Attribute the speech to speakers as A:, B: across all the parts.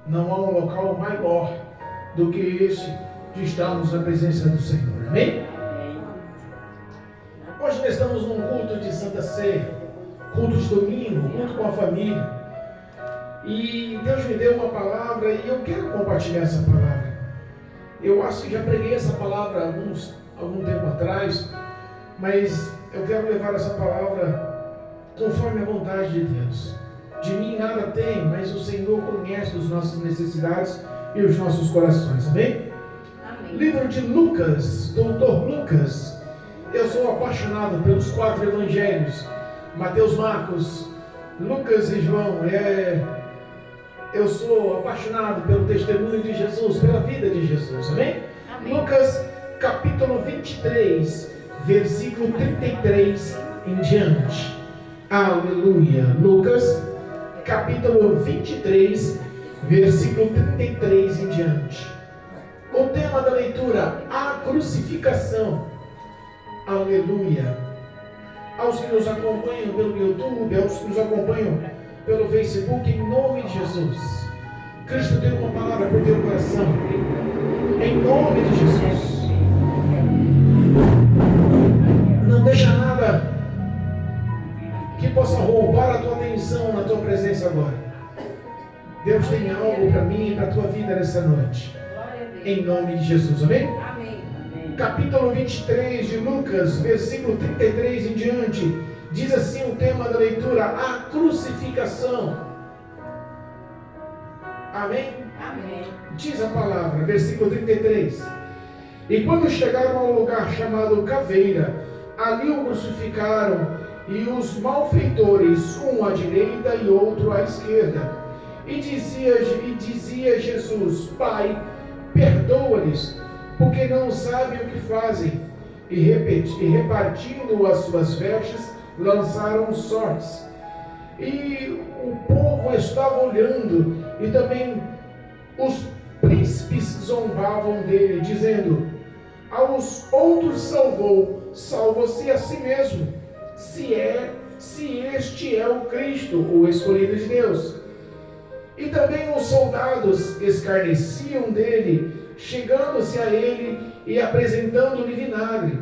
A: Não há um local maior do que esse de estarmos na presença do Senhor. Amém? Hoje nós estamos num culto de Santa Ceia, culto de domingo, culto com a família. E Deus me deu uma palavra e eu quero compartilhar essa palavra. Eu acho que já preguei essa palavra algum tempo atrás, mas eu quero levar essa palavra conforme a vontade de Deus. De mim nada tem, mas o Senhor conhece as nossas necessidades e os nossos corações. Amém? Amém. Livro de Lucas, Doutor Lucas. Eu sou apaixonado pelos 4 evangelhos, Mateus, Marcos, Lucas e João. Eu sou apaixonado pelo testemunho de Jesus, pela vida de Jesus. Amém? Amém. Lucas capítulo 23, versículo 33 em diante. Aleluia. Lucas capítulo 23, versículo 33 em diante. O tema da leitura: a crucificação. Aleluia. Aos que nos acompanham pelo YouTube, aos que nos acompanham pelo Facebook, em nome de Jesus, Cristo tem uma palavra para o teu coração. Em nome de Jesus. Não deixa nada que possa roubar a tua atenção na tua presença agora. Deus tem algo para mim e para a tua vida nessa noite. Em nome de Jesus. Amém? Amém. Capítulo 23 de Lucas, versículo 33 em diante, diz assim o tema da leitura: a crucificação. Amém? Amém. Diz a palavra, versículo 33. E quando chegaram ao lugar chamado Caveira, ali o crucificaram, e os malfeitores, um à direita e outro à esquerda. E dizia Jesus: Pai, perdoa-lhes, porque não sabem o que fazem. E repartindo as suas vestes, lançaram sortes. E o povo estava olhando, e também os príncipes zombavam dele, dizendo: aos outros salvou, salva-se a si mesmo, se este é o Cristo, o escolhido de Deus. E também os soldados escarneciam dele, chegando-se a ele e apresentando-lhe vinagre,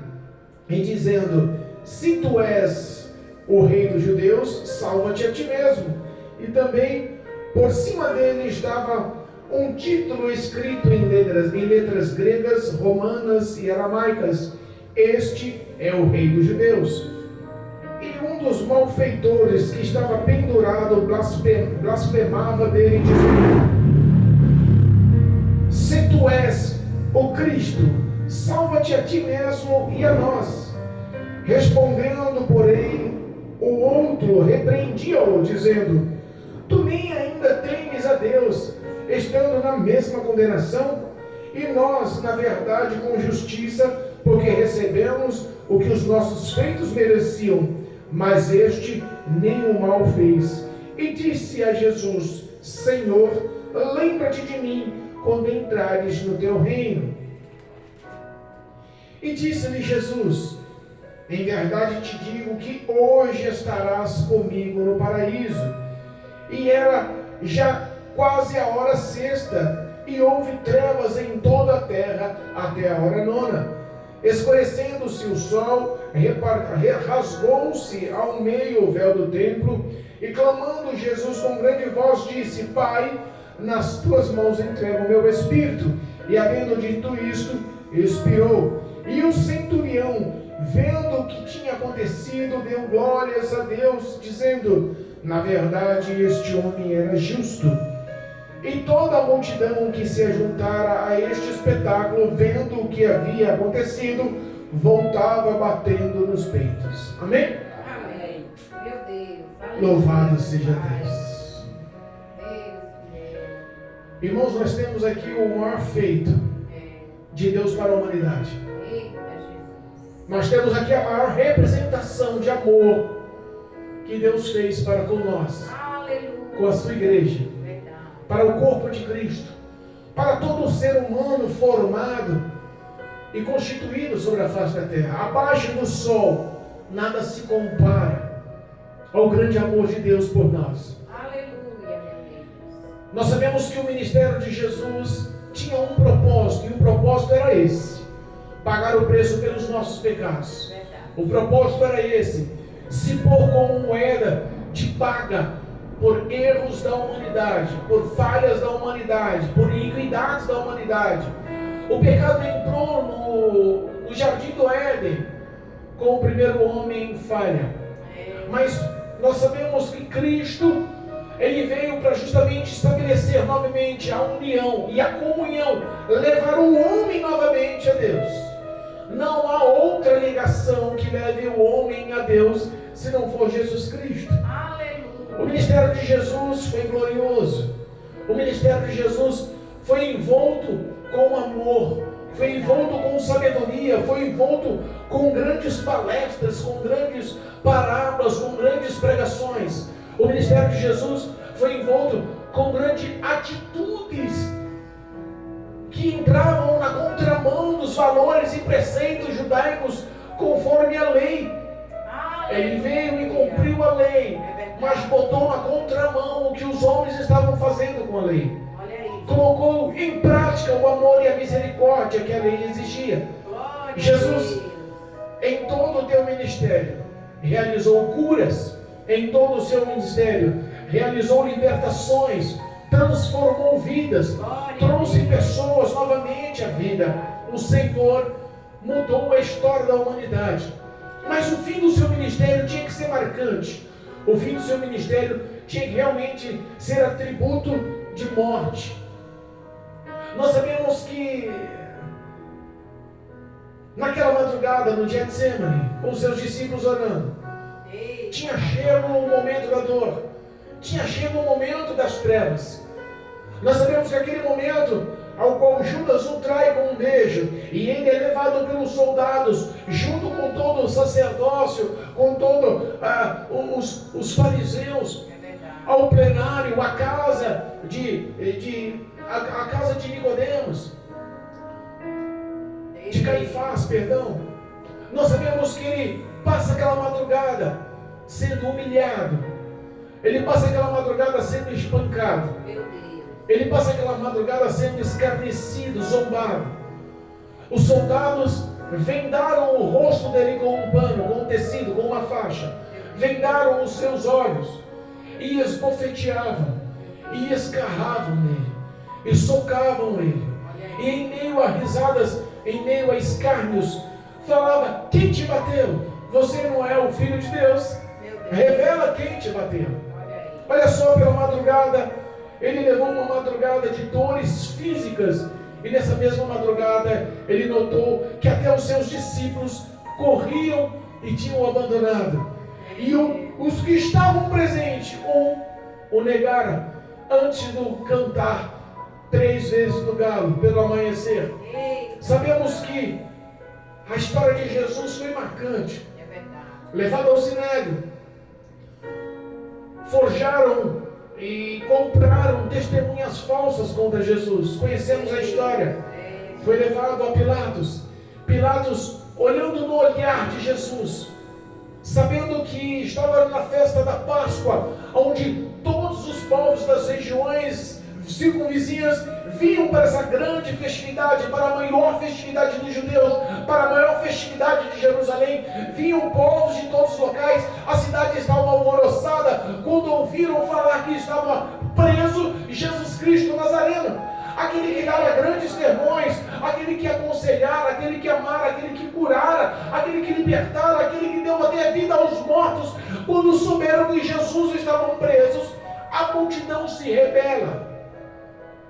A: e dizendo: se tu és o rei dos judeus, salva-te a ti mesmo. E também por cima dele estava um título escrito em letras gregas, romanas e aramaicas: este é o rei dos judeus. E um dos malfeitores que estava pendurado blasfemava dele, dizendo: se tu és o Cristo, salva-te a ti mesmo e a nós. Respondendo, porém, o outro repreendia-o, dizendo: tu nem ainda temes a Deus, estando na mesma condenação? E nós, na verdade, com justiça, porque recebemos o que os nossos feitos mereciam, mas este nem o mal fez. E disse a Jesus: Senhor, lembra-te de mim quando entrares no teu reino. E disse-lhe Jesus: em verdade te digo que hoje estarás comigo no paraíso. E era já quase a hora sexta, e houve trevas em toda a terra até a hora nona. Escurecendo-se o sol, rasgou-se ao meio o véu do templo, e clamando Jesus com grande voz, disse: Pai, nas tuas mãos entrego o meu espírito. E havendo dito isto, expirou. E o centurião, vendo o que tinha acontecido, deu glórias a Deus, dizendo: na verdade este homem era justo. E toda a multidão que se ajuntara a este espetáculo, vendo o que havia acontecido, voltava batendo nos peitos. Amém?
B: Amém. Meu Deus. Aleluia.
A: Louvado seja Deus. Irmãos, nós temos aqui o maior feito de Deus para a humanidade. Nós temos aqui a maior representação de amor que Deus fez para com nós. Aleluia. Com a sua igreja. Para o corpo de Cristo, para todo o ser humano formado e constituído sobre a face da terra. Abaixo do sol, nada se compara ao grande amor de Deus por nós.
B: Aleluia, meu Deus.
A: Nós sabemos que o ministério de Jesus tinha um propósito, e o propósito era esse: pagar o preço pelos nossos pecados. O propósito era esse: se pôr como moeda de paga por erros da humanidade, por falhas da humanidade, por iniquidades da humanidade. O pecado entrou no jardim do Éden com o primeiro homem em falha. Mas nós sabemos que Cristo, Ele veio para justamente estabelecer novamente a união e a comunhão, levar o homem novamente a Deus. Não há outra ligação que leve o homem a Deus se não for Jesus Cristo. O ministério de Jesus foi glorioso. O ministério de Jesus foi envolto com amor, foi envolto com sabedoria, foi envolto com grandes palestras, com grandes parábolas, com grandes pregações. O ministério de Jesus foi envolto com grandes atitudes que entravam na contramão dos valores e preceitos judaicos conforme a lei. Ele veio e cumpriu a lei, mas botou na contramão o que os homens estavam fazendo com a lei. Colocou em prática o amor e a misericórdia que a lei exigia. Jesus, em todo o teu ministério, realizou curas. Em todo o seu ministério, realizou libertações, transformou vidas, trouxe pessoas novamente à vida. O Senhor mudou a história da humanidade. Mas o fim do seu ministério tinha que ser marcante. O fim do seu ministério tinha que realmente ser atributo de morte. Nós sabemos que naquela madrugada no Getsemane, com seus discípulos orando, tinha chego o momento da dor, tinha chego o momento das trevas. Nós sabemos que aquele momento ao qual Judas o trai com um beijo, e ele é levado pelos soldados, junto com todo o sacerdócio, com todos os fariseus, ao plenário, a casa de Nicodemos, de Caifás, perdão. Nós sabemos que ele passa aquela madrugada sendo humilhado, ele passa aquela madrugada sendo espancado, ele passa aquela madrugada sendo escarnecido, zombado. Os soldados vendaram o rosto dele com um pano, com um tecido, com uma faixa, vendaram os seus olhos e esbofeteavam, e escarravam nele, e socavam ele, e em meio a risadas, em meio a escárnios, falava: quem te bateu? Você não é o Filho de Deus? Revela quem te bateu. Olha só, pela madrugada, ele levou uma madrugada de dores físicas, e nessa mesma madrugada ele notou que até os seus discípulos corriam e tinham abandonado, e os que estavam presentes o negaram antes do cantar 3 vezes no galo pelo amanhecer. Sabemos que a história de Jesus foi marcante. Levado ao sinédrio, forjaram e compraram testemunhas falsas contra Jesus. Conhecemos a história. Foi levado a Pilatos. Pilatos, olhando no olhar de Jesus, sabendo que estava na festa da Páscoa, onde todos os povos das regiões circunvizinhas vinham para essa grande festividade, para a maior festividade dos judeus, para a maior festividade de Jerusalém, vinham povos de todos os locais. A cidade estava alvoroçada quando ouviram falar que estava preso Jesus Cristo Nazareno, aquele que dava grandes sermões, aquele que aconselhara, aquele que amara, aquele que curara, aquele que libertara, aquele que deu até vida aos mortos. Quando souberam que Jesus estavam presos, a multidão se rebela.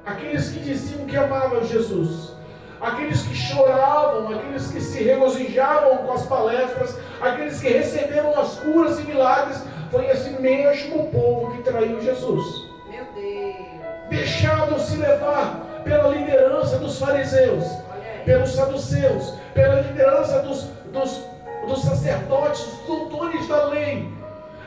A: Aqueles que diziam que amavam Jesus, aqueles que choravam, aqueles que se regozijavam com as palestras, aqueles que receberam as curas e milagres, foi esse mesmo povo que traiu Jesus.
B: Meu Deus.
A: Deixado-se levar pela liderança dos fariseus, pelos saduceus, pela liderança dos sacerdotes, dos doutores da lei.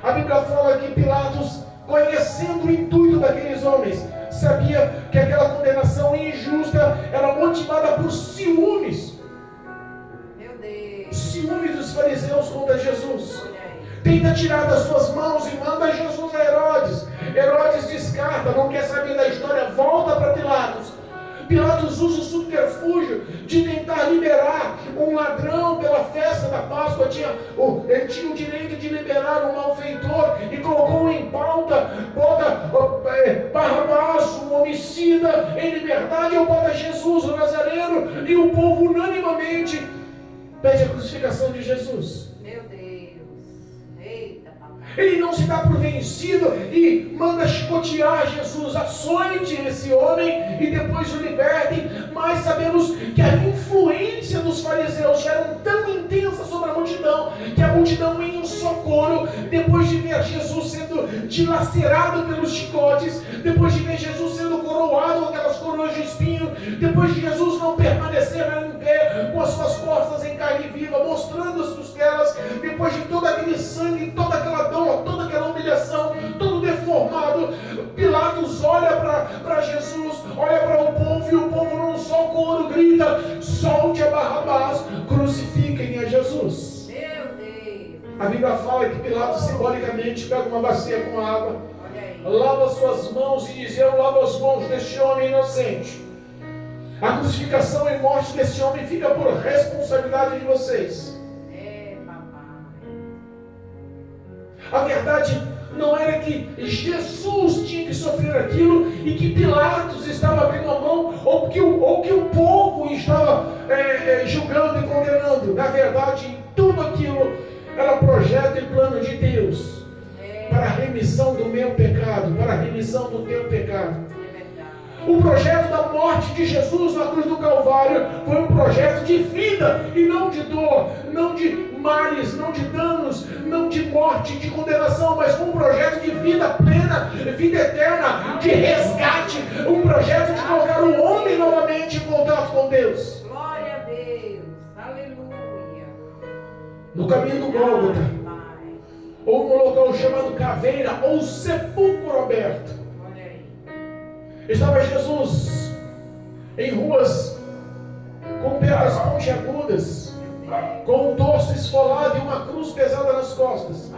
A: A Bíblia fala que Pilatos, conhecendo o intuito daqueles homens, sabia que aquela condenação injusta era motivada por ciúmes.
B: Meu Deus.
A: Ciúmes dos fariseus contra Jesus. Tenta tirar das suas mãos e manda Jesus a Herodes. Herodes descarta, não quer saber da história, volta para Pilatos. Pilatos usa o subterfúgio de tentar liberar um ladrão pela festa da Páscoa. Ele tinha o direito de liberar um malfeitor e colocou em pauta, bota Barrabás, um homicida, em liberdade, ou bota Jesus, o Nazareno, e o povo unanimamente pede a crucificação de Jesus.
B: Meu Deus. Eita, papai.
A: Ele não se dá por vencido e manda chicotear Jesus. Açoite esse homem e depois o libertem. Mas sabemos que a influência dos fariseus era tão intensa sobre a multidão, que a multidão em um só coro, depois de ver Jesus sendo dilacerado pelos chicotes, depois de ver Jesus sendo coroado com aquelas coroas de espinho, depois de Jesus não permanecer em pé com as suas costas em carne viva, mostrando as costelas, depois de todo aquele sangue, toda aquela dor, toda aquela humilhação, todo deformado, Pilatos olha para Jesus, olha para o povo, e o povo num só coro grita: solte a Barrabás, crucifiquem a Jesus.
B: Meu Deus.
A: A Bíblia fala que Pilatos simbolicamente pega uma bacia com água,
B: Olha aí.
A: lava suas mãos e diz: eu lavo as mãos deste homem inocente. A crucificação e morte desse homem fica por responsabilidade de vocês.
B: É, papai.
A: A verdade não era que Jesus tinha que sofrer aquilo e que Pilatos estava abrindo a mão, ou que o povo estava julgando e condenando. Na verdade, tudo aquilo era projeto e plano de Deus para a remissão do meu pecado, para a remissão do teu pecado. O projeto da morte de Jesus na cruz do Calvário foi um projeto de vida e não de dor, não de males, não de danos, não de morte, de condenação, mas um projeto de vida plena, vida eterna, de resgate, um projeto de colocar o homem novamente em contato com Deus.
B: Glória a Deus. Aleluia.
A: No caminho do Gólgota, ou no local chamado Caveira, ou Sepulcro Aberto, estava Jesus em ruas com pedras pontiagudas, com um dorso esfolado e uma cruz pesada nas costas.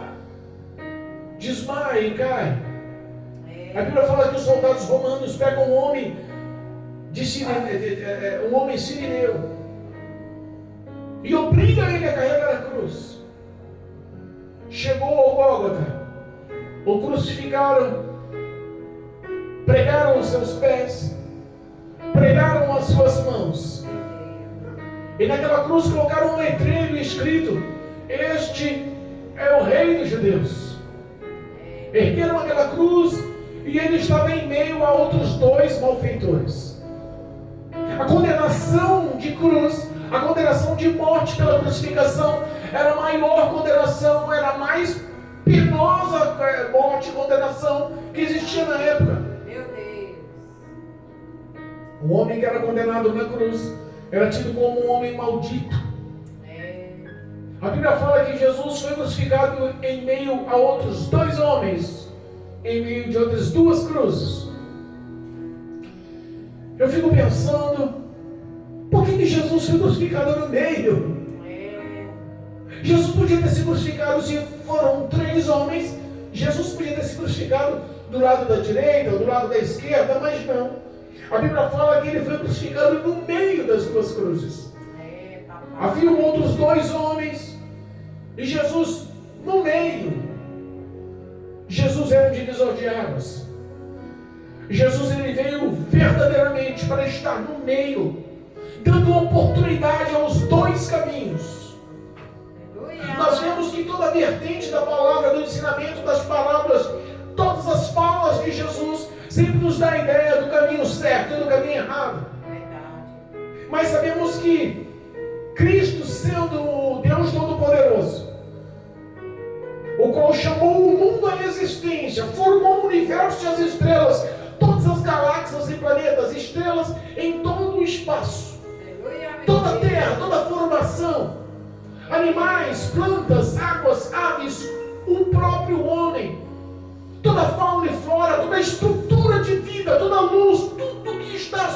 A: Desmaia e cai. A Bíblia fala que os soldados romanos pegam um homem sirineu e obrigam ele a carregar a cruz. Chegou ao Gólgota, o crucificaram, pregaram os seus pés, pregaram as suas mãos, e naquela cruz colocaram um letreiro escrito: este é o Rei dos Judeus. Ergueram aquela cruz e ele estava em meio a outros dois malfeitores. A condenação de cruz, a condenação de morte pela crucificação, era a maior condenação, era a mais penosa morte e condenação que existia na época. O homem que era condenado na cruz era tido como um homem maldito. A Bíblia fala que Jesus foi crucificado em meio a outros dois homens, em meio de outras duas cruzes. Eu fico pensando, por que Jesus foi crucificado no meio? Jesus podia ter se crucificado, se foram três homens, Jesus podia ter se crucificado do lado da direita ou do lado da esquerda, mas não. A Bíblia fala que ele foi crucificado no meio das duas cruzes. Havia outros dois homens e Jesus no meio. Jesus era um divisor de águas. Jesus ele veio verdadeiramente para estar no meio, dando oportunidade aos dois caminhos. Nós vemos que toda a vertente da palavra, do ensinamento, das palavras, todas as falas de Jesus sempre nos dá a ideia do caminho certo e do caminho errado. Mas sabemos que Cristo, sendo o Deus Todo-Poderoso, o qual chamou o mundo à existência, formou o universo e as estrelas, todas as galáxias e planetas, estrelas em todo o espaço, toda a terra, toda a formação, animais, plantas, águas, aves, o próprio homem, toda a fauna e flora, toda a estrutura de vida, toda a luz, tudo que está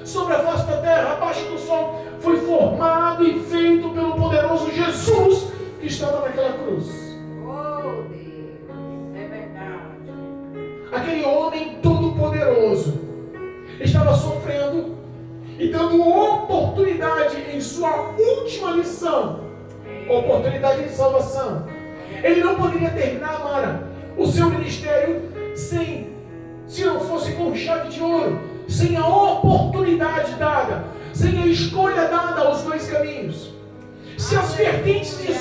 A: sobre a face da terra, abaixo do sol, foi formado e feito pelo poderoso Jesus que estava naquela cruz.
B: Oh Deus, é verdade.
A: aquele homem todo-poderoso estava sofrendo e dando oportunidade em sua última lição, oportunidade de salvação. Ele não poderia terminar, Mara, o seu ministério se não fosse com chave de ouro, sem a oportunidade dada, sem a escolha dada aos dois caminhos. Se as vertentes de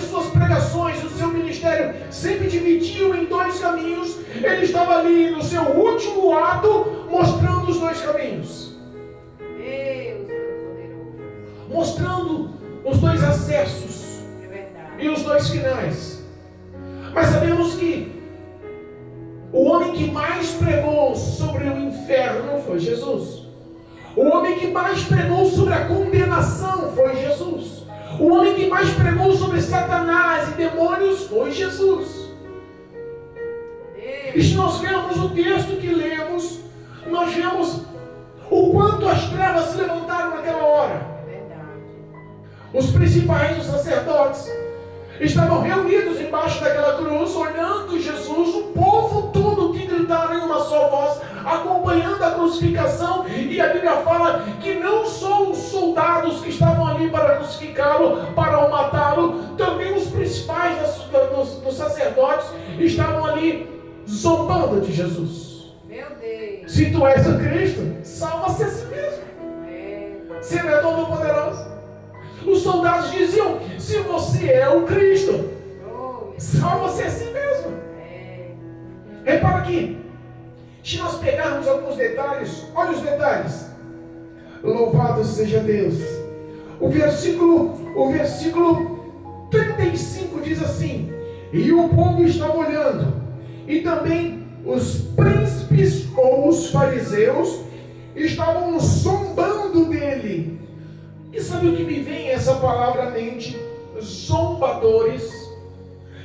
A: suas pregações, o seu ministério sempre dividiam em dois caminhos, ele estava ali no seu último ato, mostrando os dois caminhos.
B: Deus poderoso.
A: Mostrando os dois acessos
B: É verdade.
A: e os dois finais. Mas sabemos que o homem que mais pregou sobre o inferno foi Jesus. O homem que mais pregou sobre a condenação foi Jesus. O homem que mais pregou sobre Satanás e demônios foi Jesus. E se nós vemos o texto que lemos, nós vemos o quanto as trevas se levantaram naquela hora.
B: É verdade.
A: Os principais, os sacerdotes, estavam reunidos embaixo daquela cruz, olhando Jesus, o povo todo que gritaram em uma só voz, acompanhando a crucificação. E a Bíblia fala que não só os soldados que estavam ali para crucificá-lo, para o matá-lo, também os principais dos sacerdotes estavam ali zombando de Jesus.
B: Meu Deus.
A: Se tu és o Cristo, salva-se a si mesmo. Se ele é todo poderoso. Os soldados diziam: se você é o Cristo, salva-se a si mesmo. Repara aqui, se nós pegarmos alguns detalhes, olha os detalhes. Louvado seja Deus. O versículo 35 diz assim: e o povo estava olhando, e também os príncipes ou os fariseus estavam zombando dele. E sabe o que me vem essa palavra à mente? Zombadores.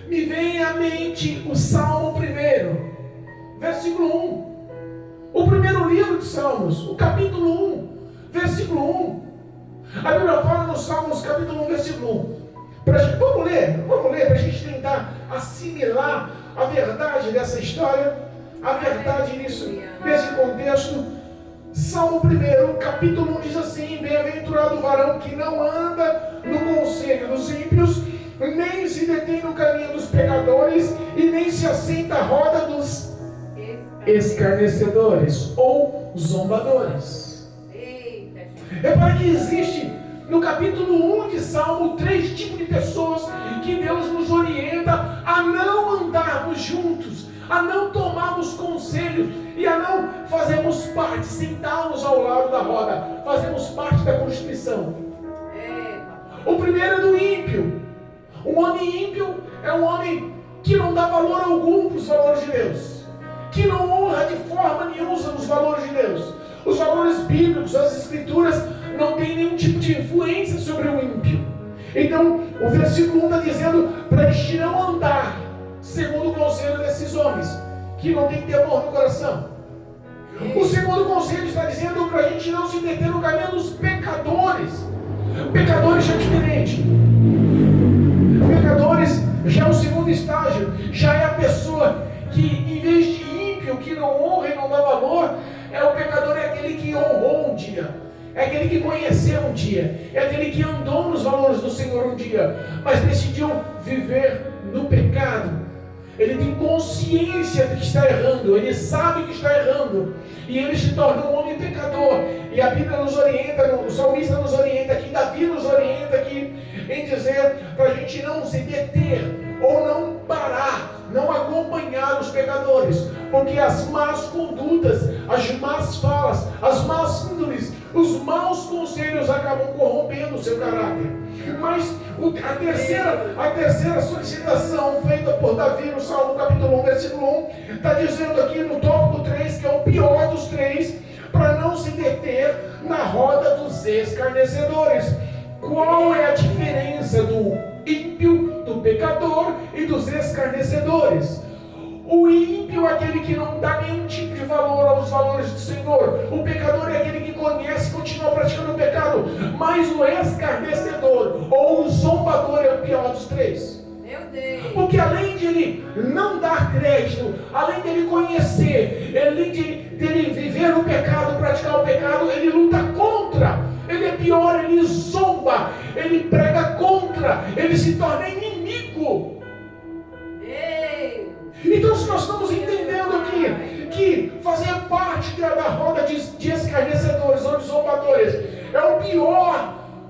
A: Me vem à mente o Salmo 1, versículo 1. O primeiro livro de Salmos, o capítulo 1, versículo 1. A Bíblia fala no Salmos, capítulo 1, versículo 1. Vamos ler para a gente tentar assimilar a verdade dessa história, a verdade nesse contexto. Salmo 1, capítulo 1 diz assim: bem-aventurado o varão que não anda no conselho dos ímpios, nem se detém no caminho dos pecadores, e nem se assenta à roda dos escarnecedores ou zombadores. Repara que existe no capítulo 1 de Salmo 3 tipos de pessoas que Deus nos orienta a não andarmos juntos, a não tomarmos conselho e a não fazermos parte, sentarmos ao lado da roda, fazermos parte da Constituição. O primeiro é do ímpio. Um homem ímpio é um homem que não dá valor algum para os valores de Deus, que não honra de forma nenhuma os valores de Deus. Os valores bíblicos, as escrituras, não têm nenhum tipo de influência sobre o ímpio. Então, o versículo 1 está dizendo para a gente não andar segundo o conselho desses homens, que não tem temor no coração. O segundo conselho está dizendo para a gente não se meter no caminho dos pecadores. Pecadores é diferente. Pecadores já é o segundo estágio, já é a pessoa que, em vez de ímpio, que não honra e não dá valor, o pecador é aquele que honrou um dia, é aquele que conheceu um dia, é aquele que andou nos valores do Senhor um dia, mas decidiu viver no pecado. Ele tem consciência de que está errando, ele sabe que está errando, e ele se torna um homem pecador. E a Bíblia nos orienta, o salmista nos orienta aqui, Davi nos orienta aqui, em dizer para a gente não se deter, ou não parar, não acompanhar os pecadores, porque as más condutas, as más falas, as más índoles, os maus conselhos acabam corrompendo o seu caráter. Mas a terceira solicitação feita por Davi no Salmo capítulo 1, versículo 1, está dizendo aqui no tópico 3, que é o pior dos três, para não se deter na roda dos escarnecedores. Qual é a diferença do ímpio, do pecador e dos escarnecedores? O ímpio é aquele que não dá nenhum tipo de valor aos valores do Senhor. O pecador é aquele que conhece e continua praticando o pecado. Mas o escarnecedor ou o zombador é o pior dos três.
B: Meu
A: Porque além de ele não dar crédito, além de ele conhecer, além de ele viver no pecado, praticar o pecado, ele luta contra. Ele é pior, ele zomba, ele prega contra, ele se torna inimigo. Então, se nós estamos entendendo aqui que fazer parte da roda de escarnecedores ou de zombadores é o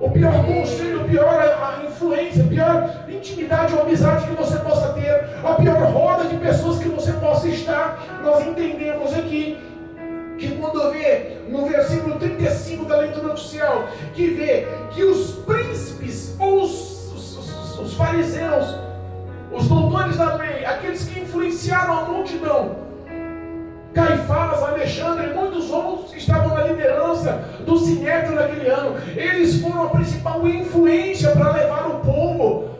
A: pior conselho, o pior a influência, a pior intimidade ou amizade que você possa ter, a pior roda de pessoas que você possa estar, nós entendemos aqui que quando vê no versículo 35 da leitura oficial, que vê que os príncipes ou os fariseus, os doutores da lei, aqueles que influenciaram a multidão, Caifás, Alexandre e muitos outros que estavam na liderança do Sinédrio naquele ano, eles foram a principal influência para levar o povo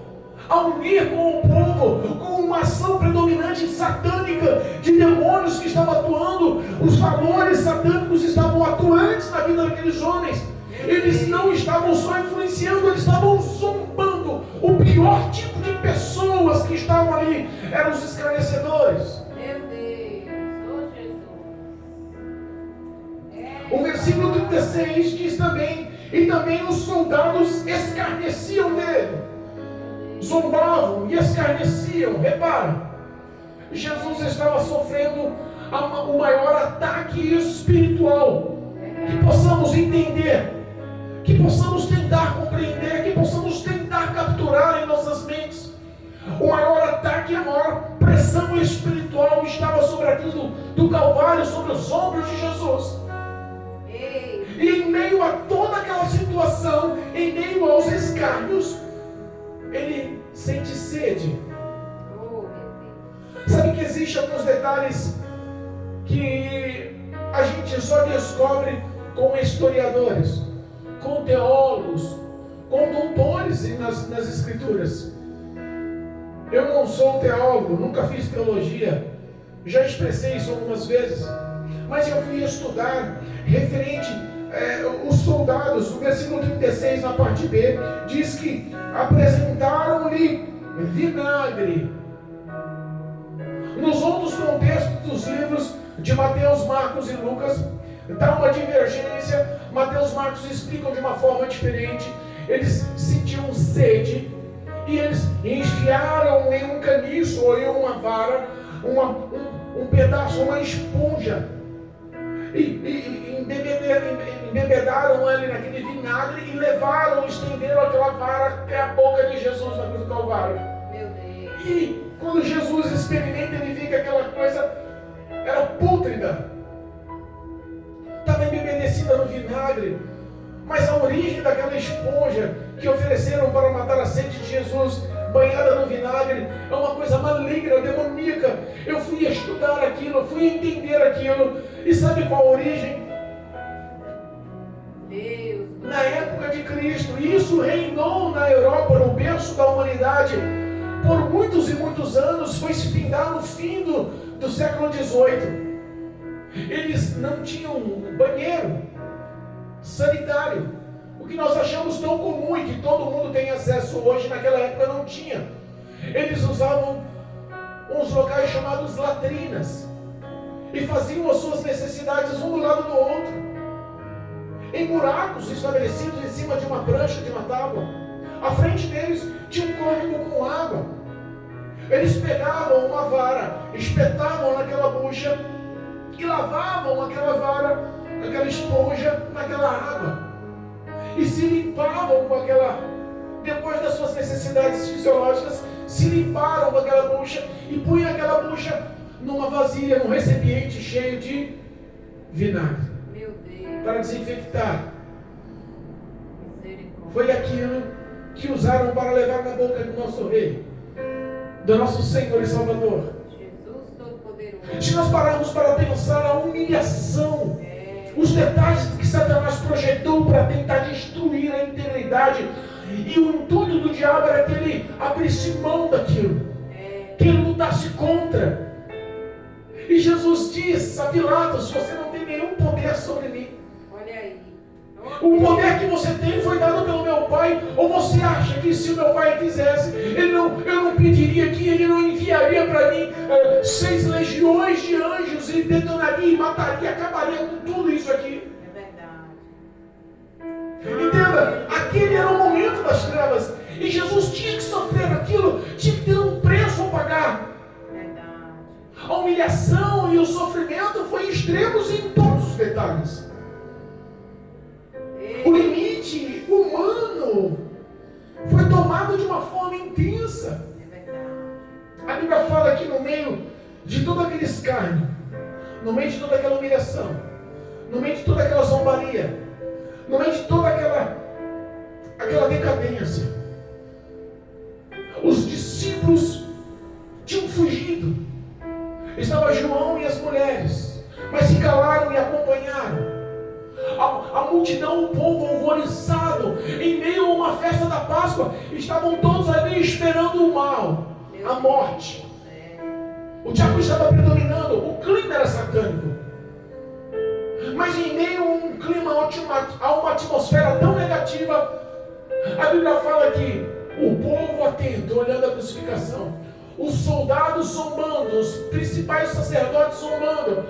A: a unir com o povo, com uma ação predominante satânica de demônios que estavam atuando, os valores satânicos estavam atuantes na vida daqueles homens. Eles não estavam só influenciando, eles estavam zombando. O pior tipo de pessoas que estavam ali eram os escarnecedores.
B: Meu Deus, oh Jesus.
A: O versículo 36 diz também: e também os soldados escarneciam dele. Zombavam e escarneciam. Repara, Jesus estava sofrendo o maior ataque espiritual. Que possamos entender, que possamos tentar compreender, que possamos tentar capturar em nossas mentes. O maior ataque, a maior pressão espiritual estava sobre aquilo do Calvário, sobre os ombros de Jesus. E em meio a toda aquela situação, em meio aos escárnios, ele sente sede. Sabe que existem alguns detalhes que a gente só descobre com historiadores, com teólogos, com doutores nas escrituras. Eu não sou teólogo, nunca fiz teologia, já expressei isso algumas vezes, mas eu fui estudar referente os soldados. O versículo 36 na parte B diz que apresentaram-lhe vinagre. Nos outros contextos dos livros de Mateus, Marcos e Lucas, dá uma divergência. Mateus e Marcos explicam de uma forma diferente. Eles sentiam sede e eles enfiaram em um caniço ou em uma vara um pedaço, uma esponja, e embebedaram ele naquele vinagre e levaram, estenderam aquela vara até a boca de Jesus na cruz do Calvário.
B: Meu Deus.
A: E quando Jesus experimenta, ele vê que aquela coisa era pútrida, estava embebedecida no vinagre. Mas a origem daquela esponja que ofereceram para matar a sede de Jesus, banhada no vinagre, é uma coisa maligna, demoníaca. Eu fui estudar aquilo, eu fui entender aquilo. E sabe qual a origem?
B: Deus.
A: Na época de Cristo. E isso reinou na Europa, no berço da humanidade, por muitos e muitos anos. Foi se findar no fim do século XVIII. Eles não tinham banheiro sanitário, o que nós achamos tão comum e que todo mundo tem acesso hoje, naquela época não tinha. Eles usavam uns locais chamados latrinas e faziam as suas necessidades um do lado do outro, em buracos estabelecidos em cima de uma prancha, de uma tábua. À frente deles tinha um córrego com água. Eles pegavam uma vara, espetavam naquela bucha e lavavam aquela vara, aquela esponja naquela água, e se limpavam com aquela, depois das suas necessidades fisiológicas, se limparam com aquela bucha e punham aquela bucha numa vasilha, num recipiente cheio de vinagre.
B: Meu Deus.
A: Para desinfectar.
B: Misericórdia.
A: Foi aquilo que usaram para levar na boca do nosso Rei, do nosso Senhor e Salvador.
B: Jesus Todo-Poderoso.
A: Se nós pararmos para pensar a humilhação, os detalhes que Satanás projetou para tentar destruir a integridade, e o intuito do diabo era que ele abrisse mão daquilo, que ele lutasse contra. E Jesus diz a Pilatos: você não tem nenhum poder sobre mim.
B: Olha aí.
A: O poder que você tem foi dado pelo meu Pai. Ou você acha que se o meu Pai quisesse, eu não pediria que Ele não enviaria para mim 6 legiões de anjos e detonaria e mataria, acabaria com tudo isso aqui?
B: É verdade.
A: Entenda, aquele era o momento das trevas. E Jesus tinha que sofrer aquilo, tinha que ter um preço a pagar.
B: Verdade.
A: A humilhação e o sofrimento foi extremos em todos os detalhes. O limite humano foi tomado de uma forma intensa.
B: É verdade.
A: A Bíblia fala que no meio de todo aquele escárnio, no meio de toda aquela humilhação, no meio de toda aquela zombaria, no meio de toda aquela decadência, os discípulos tinham fugido. Estava João e as mulheres, mas se calaram e acompanharam. A multidão, o povo alvoroçado, em meio a uma festa da Páscoa, estavam todos ali esperando o mal, a morte. O diabo estava predominando, o clima era satânico. Mas em meio a um clima, a uma atmosfera tão negativa, a Bíblia fala que o povo atento, olhando a crucificação, os soldados zombando, os principais sacerdotes zombando,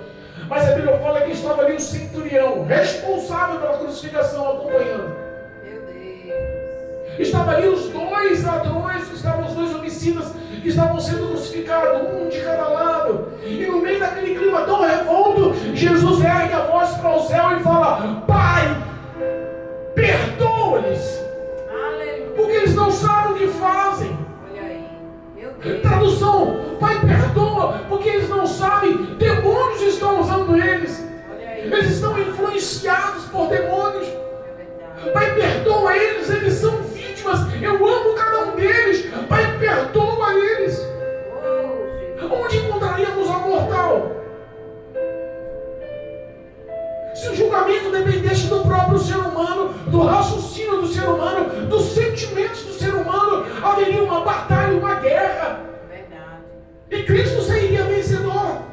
A: mas a Bíblia fala que estava ali o centurião, responsável pela crucificação, acompanhando.
B: Meu Deus.
A: Estava ali os 2 ladrões, os 2 homicidas que estavam sendo crucificados, um de cada lado. E no meio daquele clima tão revolto, Jesus ergue a voz para o céu e fala: Pai, perdoa-lhes, porque eles não sabem o que fazem.
B: Olha aí. Meu Deus.
A: Tradução: Pai, perdoa, porque eles não sabem. Demônios estão usando eles.
B: Olha aí.
A: Eles estão influenciados por demônios.
B: É verdade.
A: Pai, perdoa eles são vítimas. Eu amo cada um deles. Pai, perdoa eles.
B: Oh, Jesus.
A: Onde encontraríamos a mortal? Se o julgamento dependesse do próprio ser humano, do raciocínio do ser humano, dos sentimentos do ser humano, haveria uma batalha, uma guerra.
B: Verdade.
A: E Cristo seria vencedor.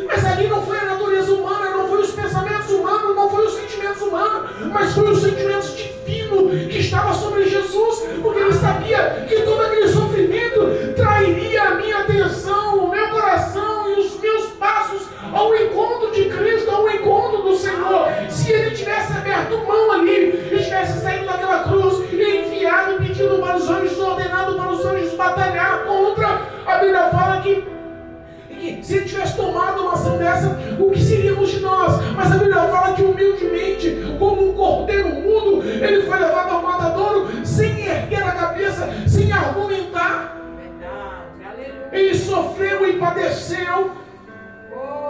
A: Mas ali não foi a natureza humana, não foi os pensamentos humanos, não foi os sentimentos humanos, mas foi os sentimentos divinos que estava sobre Jesus, porque ele sabia que todo aquele sofrimento trairia a minha atenção, o meu coração e os meus passos ao encontro de Cristo, ao encontro do Senhor. Se ele tivesse aberto mão ali, e tivesse saído daquela cruz e enviado, pedindo para os anjos, ordenado para os anjos batalhar contra, a Bíblia fala que se ele tivesse tomado uma ação dessa, o que seríamos de nós? Mas a Bíblia fala que humildemente, como um cordeiro mudo, ele foi levado ao matadouro, sem erguer a cabeça, sem argumentar.
B: Verdade. Aleluia.
A: Ele sofreu e padeceu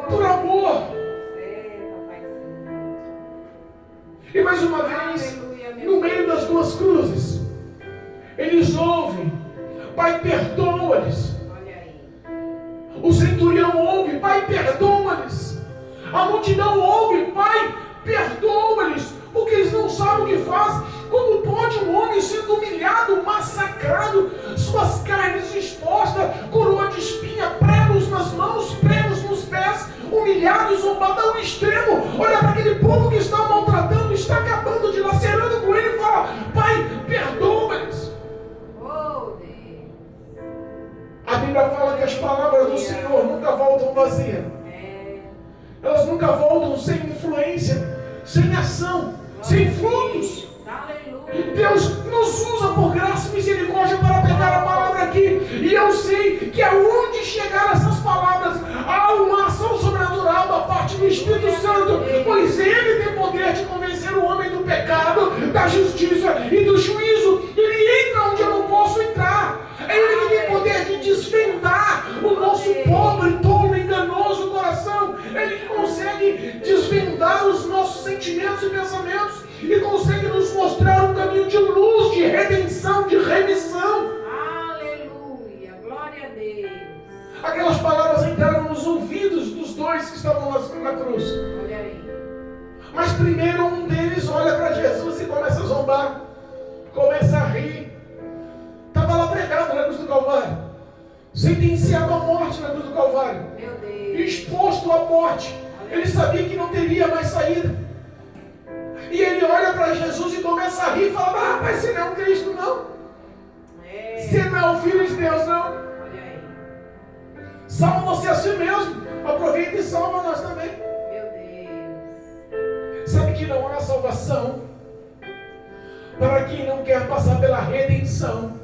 A: por amor. E mais uma vez, no meio das 2 cruzes, eles ouvem: Pai, perdoa-lhes. O centurião ouve: Pai, perdoa-lhes. A multidão ouve: Pai, perdoa-lhes, porque eles não sabem o que fazem. Como pode um homem sendo humilhado, massacrado, suas carnes expostas, coroa de espinha, pregos nas mãos, pregos nos pés, humilhado e zombado ao extremo? Olha para aquele povo que está maltratando, está acabando, dilacerando com ele, e fala: Pai, perdoa-lhes.
B: Oh, Deus.
A: A Bíblia fala que as palavras do Senhor nunca voltam vazias. Elas nunca voltam sem influência, sem ação, sem frutos.
B: Aleluia.
A: Deus nos usa por graça e misericórdia para pegar a palavra aqui. E eu sei que aonde chegar essas palavras, há uma ação sobrenatural da parte do Espírito Santo, pois Ele tem poder de convencer o homem do pecado, da justiça e do juízo. Ele entra onde eu não posso entrar. É Ele que tem poder de desvendar o nosso pobre, tolo, enganoso coração. Ele que consegue desvendar os nossos sentimentos e pensamentos e consegue nos mostrar um caminho de luz, de redenção, de remissão.
B: Aleluia. Glória a Deus.
A: Aquelas palavras entraram nos ouvidos dos 2 que estavam na cruz.
B: Olha aí.
A: Mas primeiro um deles olha para Jesus e começa a zombar, começa a rir. Estava lá pregado na cruz do Calvário, sentenciado à morte na cruz do Calvário,
B: Meu Deus.
A: exposto à morte. Ele sabia que não teria mais saída. E ele para Jesus e começa a rir e fala: ah, mas você não é um Cristo, não. Você não é o Filho de Deus, não.
B: Olha aí.
A: Salva você a si mesmo. Aproveita e salva nós também.
B: Meu Deus.
A: Sabe que não há salvação para quem não quer passar pela redenção.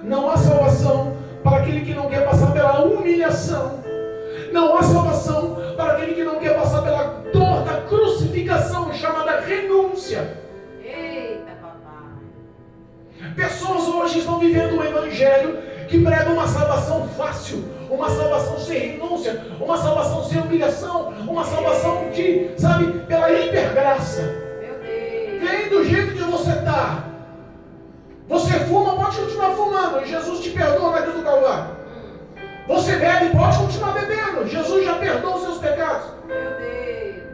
A: Não há salvação para aquele que não quer passar pela humilhação. Não há salvação para aquele que não quer passar pela dor da crucificação, chamada renúncia.
B: Eita, papai.
A: Pessoas hoje estão vivendo um evangelho que prega uma salvação fácil, uma salvação sem renúncia, uma salvação sem humilhação, uma salvação de, sabe, pela hipergraça.
B: Meu Deus.
A: Vem do jeito que você está. Você fuma, pode continuar fumando, Jesus te perdoa na cruz do Calvário. Você bebe, pode continuar bebendo, Jesus já perdoa os seus pecados.
B: Meu Deus.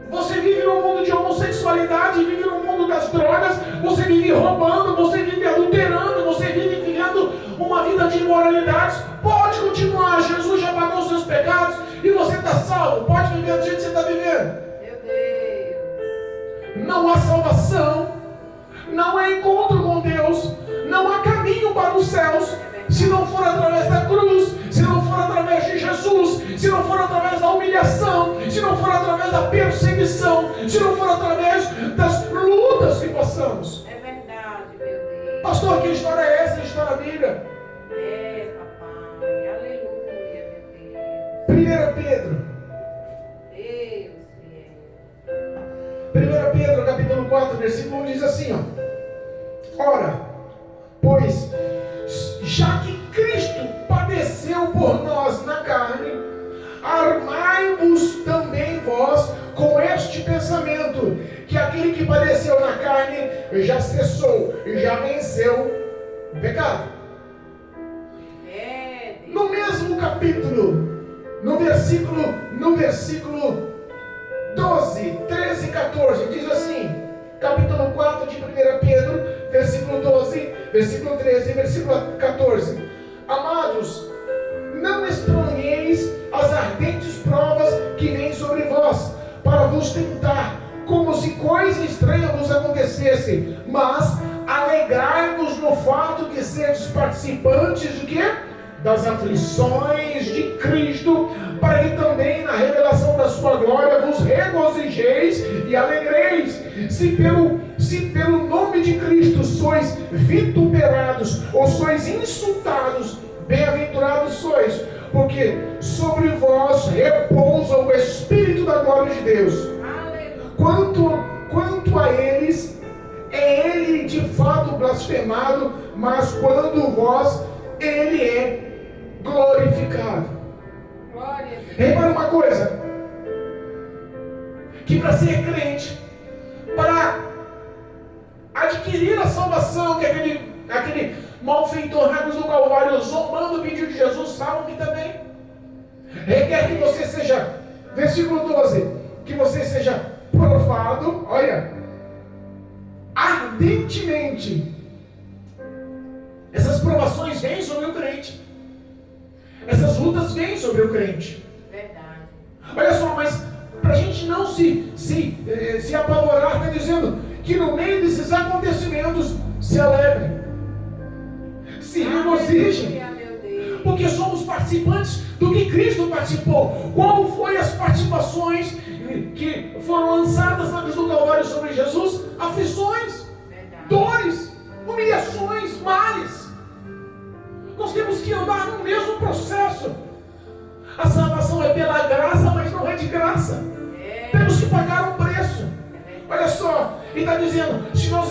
A: Você vive no mundo de homossexualidade, vive no mundo das drogas, você vive roubando, você vive adulterando, você vive vivendo uma vida de imoralidades. Pode continuar, Jesus já pagou os seus pecados e você está salvo. Pode viver do jeito que você está vivendo.
B: Meu Deus.
A: Não há salvação, não há encontro com Deus, não há caminho para os céus se não for através da cruz, se não for através de Jesus, se não for através da humilhação, se não for através da perseguição, se não for através das lutas que passamos.
B: É verdade, meu Deus.
A: Pastor, que história é essa? Que história bíblica?
B: É, papai. Aleluia, meu Deus.
A: 1 Pedro.
B: Deus, fiel.
A: 1 Pedro, capítulo 4, versículo 1 diz assim, ó: ora, pois, já que Cristo padeceu por nós na carne, armai-vos também vós com este pensamento, que aquele que padeceu na carne já cessou, já venceu o pecado.
B: É, Deus.
A: No mesmo capítulo, no versículo 12, 13 e 14, diz assim, capítulo 4 de 1 Pedro, versículo 12, versículo 13 e versículo 14: amados, não estranheis as ardentes provas que vêm sobre vós, para vos tentar, como se coisa estranha vos acontecesse, mas alegrai-vos no fato de seres participantes de quê? Das aflições de Cristo, para que também na revelação da sua glória vos regozijeis e alegreis, se pelo nome de Cristo sois vituperados ou sois insultados, bem-aventurados sois, porque sobre vós repousa o Espírito da glória de Deus. Quanto a eles, é ele de fato blasfemado, mas quando vós, ele é glorificado.
B: Glória a Deus.
A: Repara uma coisa, que para ser crente, para adquirir a salvação, que aquele malfeitor na cruz do Calvário zombando o pedido de Jesus, salve-me também, requer que você seja, versículo 12, que você seja provado, olha, ardentemente. Essas provações vêm sobre o crente, essas lutas vêm sobre o crente.
B: Verdade.
A: Olha só, mas para a gente não se apavorar, está dizendo que no meio desses acontecimentos se alegrem, se regozijem,
B: Aleluia, meu Deus.
A: porque somos participantes do que Cristo participou. Qual foi as participações que foram lançadas na cruz do Calvário sobre Jesus? Aflições,
B: Verdade.
A: dores, humilhações, males. Nós temos que andar no mesmo processo. A salvação é pela graça, mas não é de graça. Temos que pagar um preço. Olha só, ele está dizendo, se nós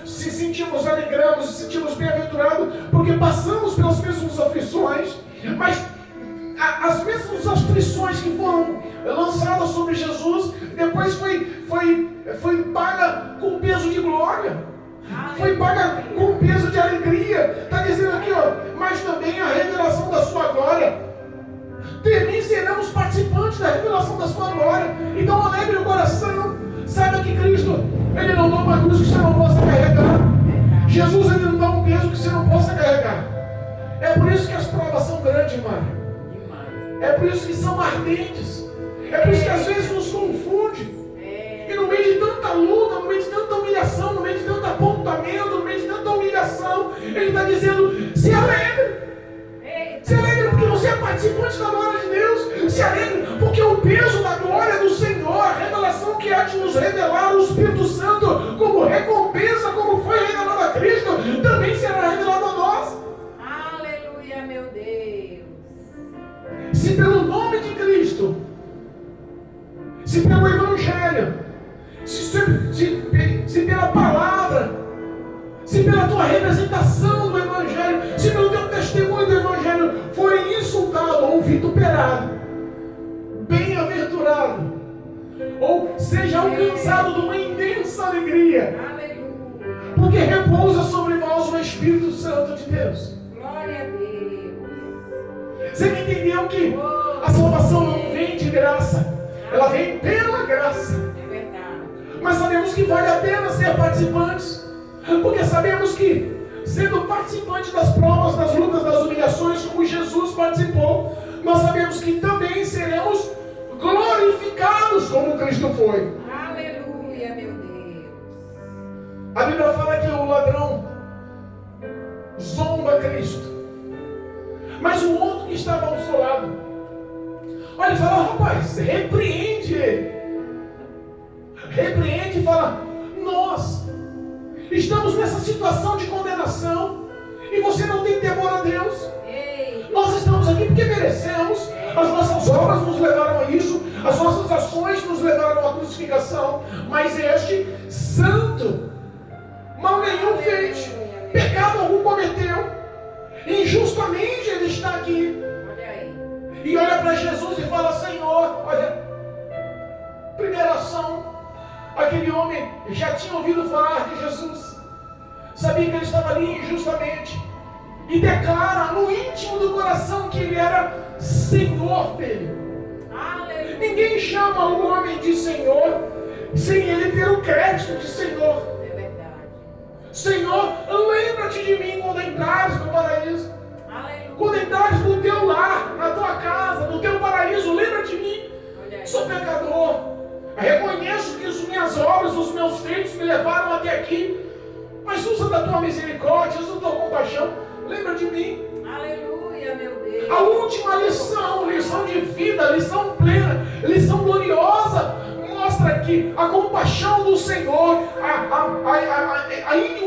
A: se sentimos alegramos, se sentimos bem-aventurados, porque passamos pelas mesmas aflições, mas as mesmas aflições que foram lançadas sobre Jesus, depois foi paga com peso de glória, foi paga com peso de alegria. Está dizendo aqui, ó, mas também a revelação da sua glória. Também seremos participantes da revelação da sua glória. Então alegre o coração. Saiba que Cristo, Ele não dá uma cruz que você não possa carregar. Jesus, Ele não dá um peso que você não possa carregar. É por isso que as provas são grandes, irmã. É por isso que são ardentes. É por isso que às vezes nos confunde. E no meio de tanta luta, no meio de tanta humilhação, no Ele está dizendo: se alegre. Se alegre porque você é participante da glória de Deus. Se alegre porque o peso da glória do Senhor, a revelação que há de nos revelar o Espírito Santo como recompensa, como foi revelado a Cristo, também será revelado a nós.
B: Aleluia, meu Deus.
A: Se pelo nome de Cristo, se pelo Evangelho, se pela palavra, se pela tua representação do Evangelho, se pelo teu testemunho do Evangelho forem insultado ou vituperado, bem-aventurado, ou seja alcançado de uma imensa alegria,
B: Aleluia.
A: porque repousa sobre nós o Espírito Santo de Deus.
B: Glória a Deus.
A: Você me entendeu que a salvação não vem de graça, ela vem pela graça.
B: É verdade.
A: Mas sabemos que vale a pena ser participantes, porque sabemos que, sendo participante das provas, das lutas, das humilhações, como Jesus participou, nós sabemos que também seremos glorificados como Cristo foi.
B: Aleluia, meu Deus.
A: A Bíblia fala que o ladrão zomba Cristo, mas o outro que estava ao seu lado, olha e fala: rapaz, repreende ele. Repreende e fala: nós estamos nessa situação de condenação e você não tem temor a Deus.
B: Ei.
A: Nós estamos aqui porque merecemos. As nossas obras nos levaram a isso, as nossas ações nos levaram à crucificação. Mas este santo, mal nenhum fez, pecado algum cometeu, injustamente ele está aqui.
B: Olha aí.
A: E olha para Jesus e fala: Senhor, olha, primeira ação, aquele homem já tinha ouvido falar de Jesus, sabia que ele estava ali injustamente, e declara no íntimo do coração que ele era Senhor dele.
B: Aleluia.
A: Ninguém chama o homem de Senhor sem ele ter o crédito de Senhor.
B: É verdade.
A: Senhor, lembra-te de mim quando entrares no paraíso.
B: Aleluia.
A: Quando entrares no teu lar, na tua casa, no teu paraíso, lembra de mim.
B: Olha aí.
A: Sou pecador. Reconheço que as minhas obras, os meus feitos me levaram até aqui. Mas usa da tua misericórdia, usa da tua compaixão. Lembra de mim.
B: Aleluia, meu Deus.
A: A última lição, lição de vida, lição plena, lição gloriosa, mostra que a compaixão do Senhor,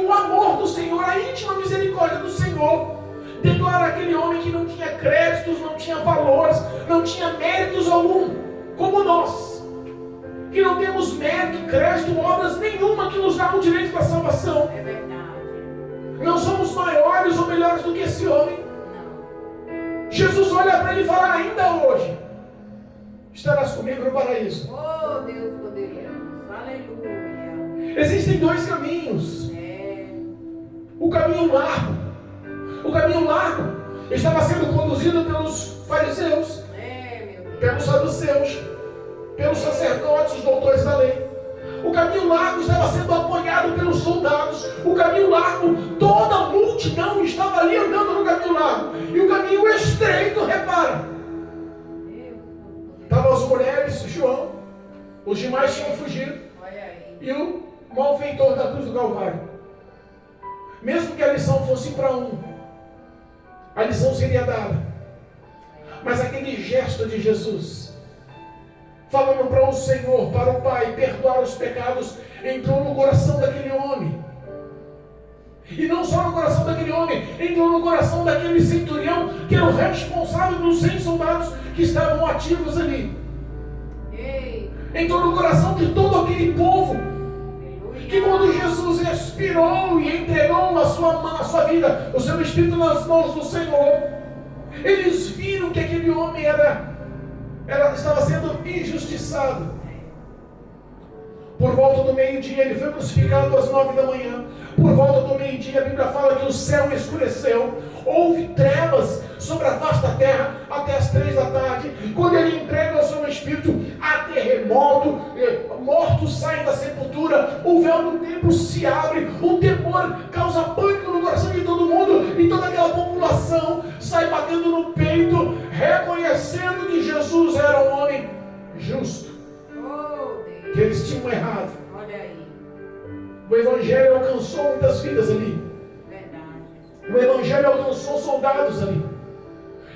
A: o amor do Senhor, a íntima misericórdia do Senhor, declara aquele homem que não tinha créditos, não tinha valores, não tinha méritos algum, como nós, que não temos mérito, crédito, obras nenhuma que nos dá o direito da salvação.
B: É verdade.
A: Não somos maiores ou melhores do que esse homem.
B: Não.
A: Jesus olha para ele e fala: ainda hoje estarás comigo no paraíso.
B: Oh, Deus poderoso. Aleluia.
A: Existem dois caminhos.
B: É.
A: O caminho largo. O caminho largo estava sendo conduzido pelos fariseus,
B: É, meu Deus.
A: pelos saduceus, pelos sacerdotes, os doutores da lei. O caminho largo estava sendo apoiado pelos soldados. O caminho largo, toda a multidão estava ali andando no caminho largo. E o caminho estreito, repara, estavam as mulheres, João, os demais tinham fugido,
B: Olha aí.
A: e o malfeitor da cruz do Calvário. Mesmo que a lição fosse para um, a lição seria dada. Mas aquele gesto de Jesus, falando para o Senhor, para o Pai, perdoar os pecados, entrou no coração daquele homem. E não só no coração daquele homem, entrou no coração daquele centurião, que era o responsável pelos 100 soldados que estavam ativos ali.
B: Ei.
A: Entrou no coração de todo aquele povo, que
B: Aleluia.
A: quando Jesus expirou e entregou a sua vida, o seu Espírito nas mãos do Senhor, eles viram que aquele homem estava sendo injustiçado. Por volta do meio-dia, ele foi crucificado às 9 da manhã. Por volta do meio-dia, a Bíblia fala que o céu escureceu. Houve trevas sobre a vasta terra até as 3 da tarde. Quando ele entrega o seu Espírito, há terremoto, mortos saem da sepultura, o véu do templo se abre, o temor causa pânico no coração de todo mundo, e toda aquela população sai batendo no peito, reconhecendo que Jesus era um homem justo,
B: Oh, Deus.
A: que eles tinham errado.
B: Olha aí.
A: O Evangelho alcançou muitas vidas ali.
B: Verdade.
A: O Evangelho alcançou soldados ali.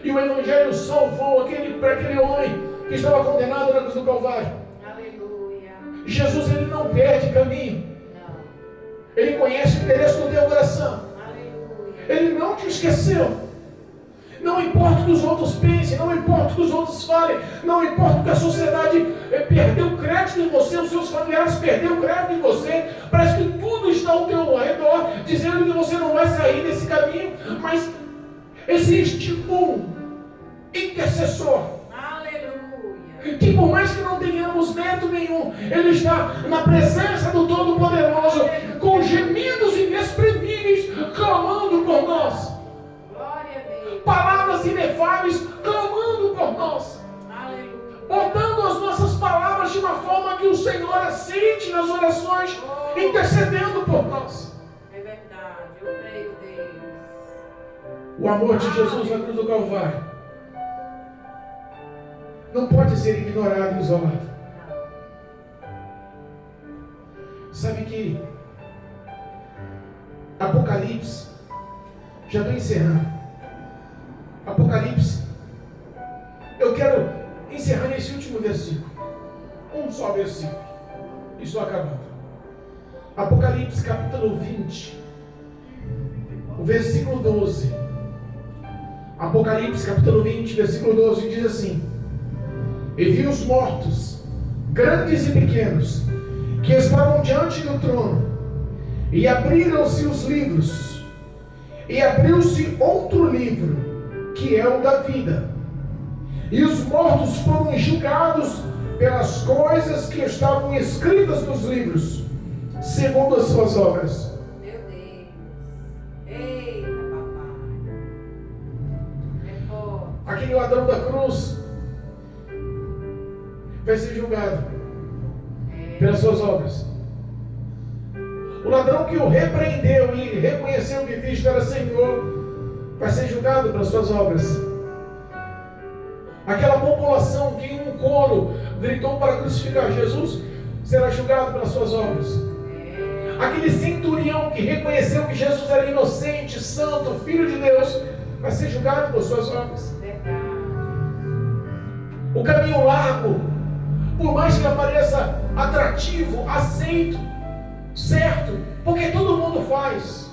A: E o Evangelho salvou aquele homem que estava condenado na cruz do Calvário.
B: Aleluia.
A: Jesus, ele não perde caminho.
B: Não.
A: Ele conhece o interesse do teu coração.
B: Aleluia.
A: Ele não te esqueceu. Não importa o que os outros pensem, não importa o que os outros falem, não importa que a sociedade perdeu crédito em você, os seus familiares perderam crédito em você, parece que tudo está ao teu redor, dizendo que você não vai sair desse caminho, mas existe um intercessor,
B: Aleluia.
A: que por mais que não tenhamos mérito nenhum, ele está na presença do Todo-Poderoso, com gemidos inexprimíveis, clamando por nós. Palavras inefáveis clamando por nós.
B: Aleluia.
A: Botando as nossas palavras de uma forma que o Senhor aceite nas orações, intercedendo por nós.
B: É verdade, eu creio, Deus.
A: O amor de Jesus na cruz do Calvário não pode ser ignorado e isolado. Sabe que Apocalipse, já estou encerrando. Apocalipse, eu quero encerrar nesse último versículo, um só versículo, e estou acabando. Apocalipse capítulo 20, o versículo 12. Apocalipse capítulo 20, versículo 12, diz assim: E vi os mortos, grandes e pequenos, que estavam diante do trono, e abriram-se os livros, e abriu-se outro livro, que é o da vida. E os mortos foram julgados pelas coisas que estavam escritas nos livros, segundo as suas obras.
B: Meu Deus. Eita, papai. É forte.
A: Aquele ladrão da cruz vai ser julgado pelas suas obras. O ladrão que o repreendeu e reconheceu que Cristo era Senhor vai ser julgado pelas suas obras. Aquela população que em um coro gritou para crucificar Jesus será julgado pelas suas obras. Aquele centurião que reconheceu que Jesus era inocente, santo, filho de Deus, vai ser julgado pelas suas obras. O caminho largo, por mais que apareça atrativo, aceito, certo, porque todo mundo faz.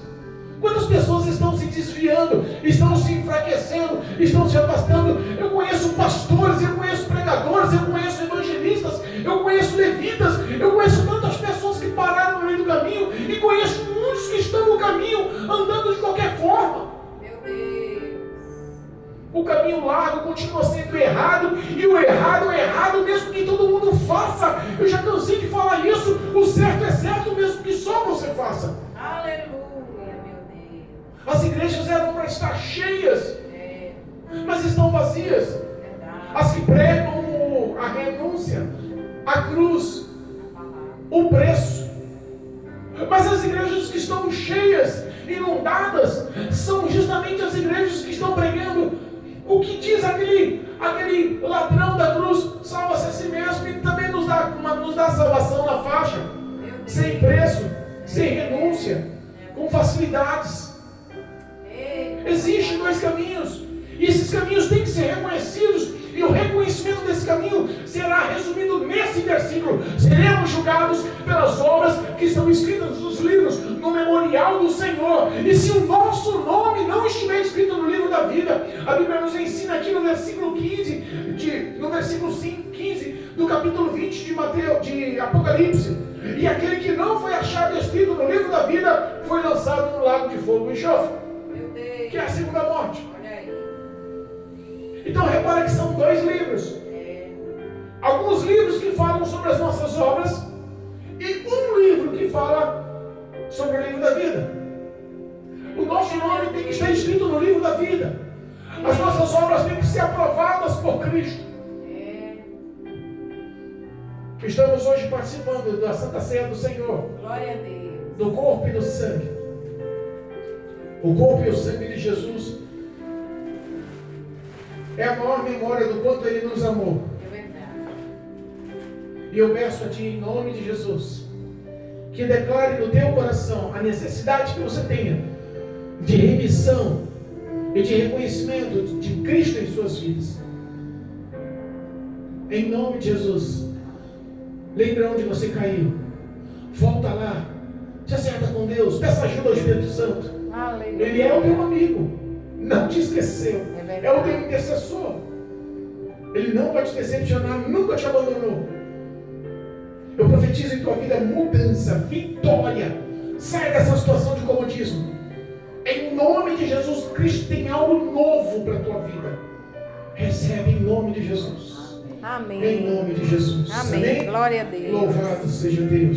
A: Quantas pessoas estão se desviando, estão se enfraquecendo, estão se afastando? Eu conheço pastores, eu conheço pregadores, eu conheço evangelistas, eu conheço levitas, eu conheço tantas pessoas que pararam no meio do caminho e conheço muitos que estão no caminho andando de qualquer forma.
B: Meu Deus.
A: O caminho largo continua sendo errado, e o errado é errado mesmo que todo mundo faça. Eu já cansei de falar isso. O certo é certo mesmo que só você faça.
B: Aleluia, meu Deus.
A: As igrejas eram para estar cheias, mas estão vazias.
B: Verdade.
A: As que pregam a renúncia, a cruz, o preço. Mas as igrejas que estão cheias, inundadas, são justamente as igrejas que estão pregando o que diz aquele ladrão da cruz: salva-se a si mesmo, e também nos dá salvação na faixa, sem preço, sem renúncia, com facilidades. Existem dois caminhos, e esses caminhos têm que ser reconhecidos, e o reconhecimento desse caminho será resumido nesse versículo: seremos julgados pelas obras que estão escritas nos livros, no memorial do Senhor. E se o nosso nome não estiver escrito no livro da vida, a Bíblia nos ensina aqui no versículo 15, no versículo 15 do capítulo 20 de Apocalipse: e aquele que não foi achado escrito no livro da vida foi lançado no lago de fogo e enxofre, que é a segunda morte. Então repara que são dois livros. Alguns livros que falam sobre as nossas obras, e um livro que fala sobre o livro da vida. O nosso nome tem que estar escrito no livro da vida. As nossas obras têm que ser aprovadas por Cristo. Estamos hoje participando da Santa Ceia do Senhor.
B: Glória a Deus.
A: Do corpo e do sangue. O corpo e o sangue de Jesus é a maior memória do quanto Ele nos amou.
B: É verdade.
A: E eu peço a Ti, em nome de Jesus, que declare no teu coração a necessidade que você tenha de remissão e de reconhecimento de Cristo em suas vidas. Em nome de Jesus. Lembra onde você caiu. Volta lá. Se acerta com Deus. Peça ajuda ao Espírito Santo.
B: Aleluia.
A: Ele é o teu amigo. Não te esqueceu. É o teu intercessor. Ele não vai te decepcionar. Nunca te abandonou. Eu profetizo em tua vida mudança, vitória. Sai dessa situação de comodismo. Em nome de Jesus, Cristo tem algo novo para a tua vida. Recebe em nome de Jesus.
B: Amém.
A: Em nome de Jesus.
B: Amém. Glória a Deus.
A: Louvado seja Deus.